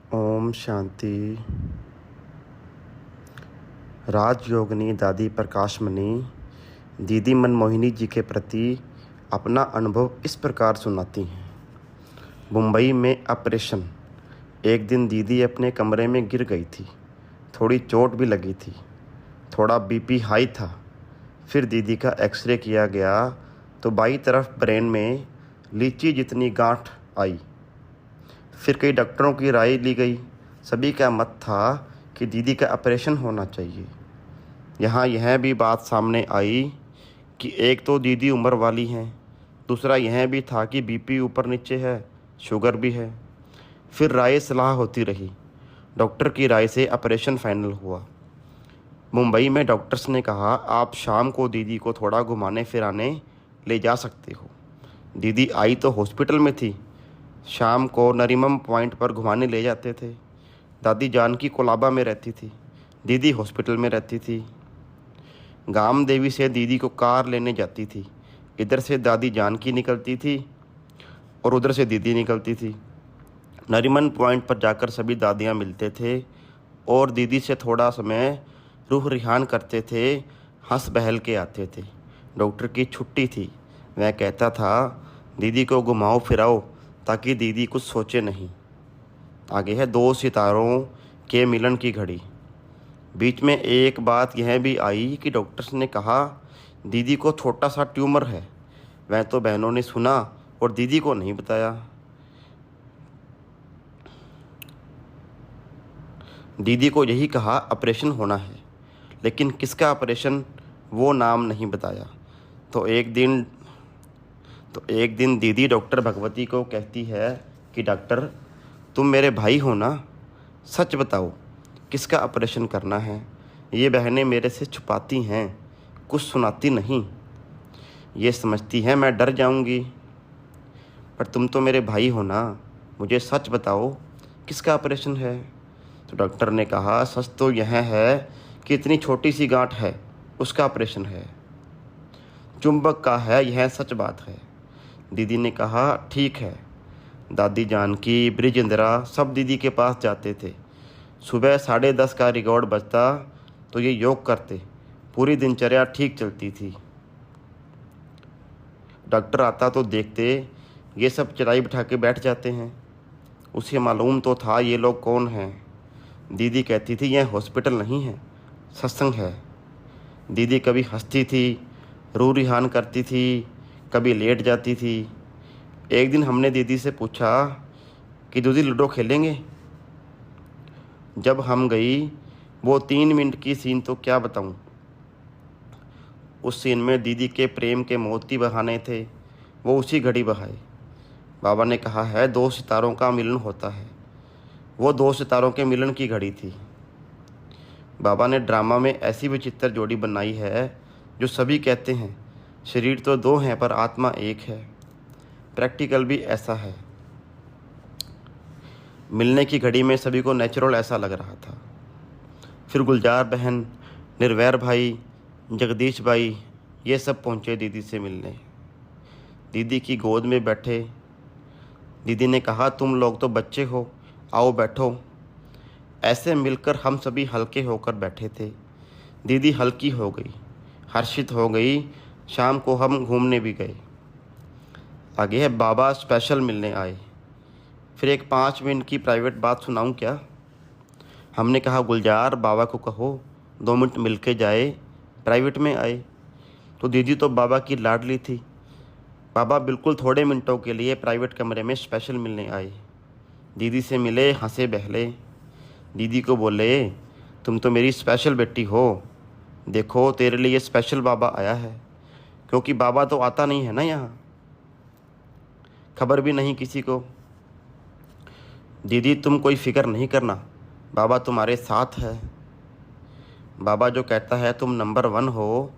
ओम शांति। राजयोगिनी दादी प्रकाशमणि दीदी मनमोहिनी जी के प्रति अपना अनुभव इस प्रकार सुनाती हैं। मुंबई में ऑपरेशन। एक दिन दीदी अपने कमरे में गिर गई थी। थोड़ी चोट भी लगी थी। थोड़ा बीपी हाई था। फिर दीदी का एक्सरे किया गया तो बाईं तरफ ब्रेन में लीची जितनी गांठ आई। फिर कई डॉक्टरों की राय ली गई। सभी का मत था कि दीदी का ऑपरेशन होना चाहिए। यहाँ यह भी बात सामने आई कि एक तो दीदी उम्र वाली हैं, दूसरा यह भी था कि बीपी ऊपर नीचे है, शुगर भी है। फिर राय सलाह होती रही। डॉक्टर की राय से ऑपरेशन फाइनल हुआ। मुंबई में डॉक्टर्स ने कहा, आप शाम को दीदी को थोड़ा घुमाने फिराने ले जा सकते हो। दीदी आई तो हॉस्पिटल में थी। शाम को नरीमन पॉइंट पर घुमाने ले जाते थे। दादी जानकी कोलाबा में रहती थी, दीदी हॉस्पिटल में रहती थी। गाम देवी से दीदी को कार लेने जाती थी। इधर से दादी जानकी निकलती थी और उधर से दीदी निकलती थी। नरीमन पॉइंट पर जाकर सभी दादियाँ मिलते थे और दीदी से थोड़ा समय रूह रिहान करते थे, हंस बहल के आते थे। डॉक्टर की छुट्टी थी। वह कहता था, दीदी को घुमाओ फिराओ ताकि दीदी कुछ सोचे नहीं। आगे है दो सितारों के मिलन की घड़ी। बीच में एक बात यह भी आई कि डॉक्टर्स ने कहा दीदी को छोटा सा ट्यूमर है। वह तो बहनों ने सुना और दीदी को नहीं बताया। दीदी को यही कहा ऑपरेशन होना है, लेकिन किसका ऑपरेशन वो नाम नहीं बताया। तो एक दिन दीदी डॉक्टर भगवती को कहती है कि डॉक्टर, तुम मेरे भाई हो ना, सच बताओ किसका ऑपरेशन करना है। ये बहनें मेरे से छुपाती हैं, कुछ सुनाती नहीं। ये समझती हैं मैं डर जाऊंगी, पर तुम तो मेरे भाई हो ना, मुझे सच बताओ किसका ऑपरेशन है। तो डॉक्टर ने कहा, सच तो यह है कि इतनी छोटी सी गांठ है, उसका ऑपरेशन है। चुंबक का है, यह सच बात है। दीदी ने कहा, ठीक है। दादी जानकी, ब्रिजेंद्रा सब दीदी के पास जाते थे। सुबह 10:30 का रिकॉर्ड बजता तो ये योग करते। पूरी दिनचर्या ठीक चलती थी। डॉक्टर आता तो देखते ये सब चटाई बिठा के बैठ जाते हैं। उसे मालूम तो था ये लोग कौन हैं। दीदी कहती थी, यह हॉस्पिटल नहीं है, सत्संग है। दीदी कभी हंसती थी, रूह रिहान करती थी, कभी लेट जाती थी। एक दिन हमने दीदी से पूछा कि दीदी लूडो खेलेंगे। जब हम गई, वो 3 मिनट की सीन तो क्या बताऊं। उस सीन में दीदी के प्रेम के मोती बहाने थे, वो उसी घड़ी बहाए। बाबा ने कहा है 2 सितारों का मिलन होता है। वो 2 सितारों के मिलन की घड़ी थी। बाबा ने ड्रामा में ऐसी विचित्र जोड़ी बनाई है जो सभी कहते हैं शरीर तो 2 हैं पर आत्मा एक है। प्रैक्टिकल भी ऐसा है। मिलने की घड़ी में सभी को नेचुरल ऐसा लग रहा था। फिर गुलजार बहन, निर्वैर भाई, जगदीश भाई, ये सब पहुँचे दीदी से मिलने। दीदी की गोद में बैठे। दीदी ने कहा, तुम लोग तो बच्चे हो, आओ बैठो। ऐसे मिलकर हम सभी हल्के होकर बैठे थे। दीदी हल्की हो गई, हर्षित हो गई। शाम को हम घूमने भी गए। आगे है बाबा स्पेशल मिलने आए। फिर एक 5 मिनट की प्राइवेट बात सुनाऊं क्या। हमने कहा, गुलजार बाबा को कहो 2 मिनट मिल के जाए। प्राइवेट में आए तो दीदी तो बाबा की लाडली थी। बाबा बिल्कुल थोड़े मिनटों के लिए प्राइवेट कमरे में स्पेशल मिलने आए। दीदी से मिले, हंसे बहले। दीदी को बोले, तुम तो मेरी स्पेशल बेटी हो, देखो तेरे लिए स्पेशल बाबा आया है। क्योंकि बाबा तो आता नहीं है ना, यहाँ खबर भी नहीं किसी को। दीदी तुम कोई फिक्र नहीं करना, बाबा तुम्हारे साथ है। बाबा जो कहता है तुम नंबर 1 हो,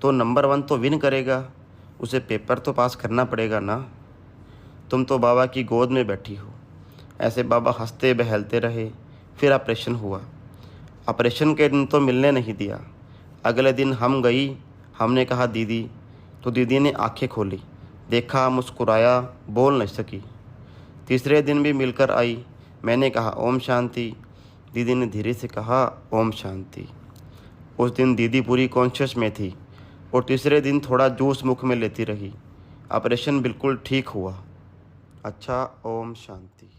तो नंबर 1 तो विन करेगा, उसे पेपर तो पास करना पड़ेगा ना। तुम तो बाबा की गोद में बैठी हो। ऐसे बाबा हंसते बहलते रहे। फिर ऑपरेशन हुआ। ऑपरेशन के दिन तो मिलने नहीं दिया। अगले दिन हम गई। हमने कहा दीदी, तो दीदी ने आंखें खोली, देखा, मुस्कुराया, बोल नहीं सकी। तीसरे दिन भी मिलकर आई। मैंने कहा ओम शांति। दीदी ने धीरे से कहा ओम शांति। उस दिन दीदी पूरी कॉन्शियस में थी और तीसरे दिन थोड़ा जूस मुख में लेती रही। ऑपरेशन बिल्कुल ठीक हुआ। अच्छा, ओम शांति।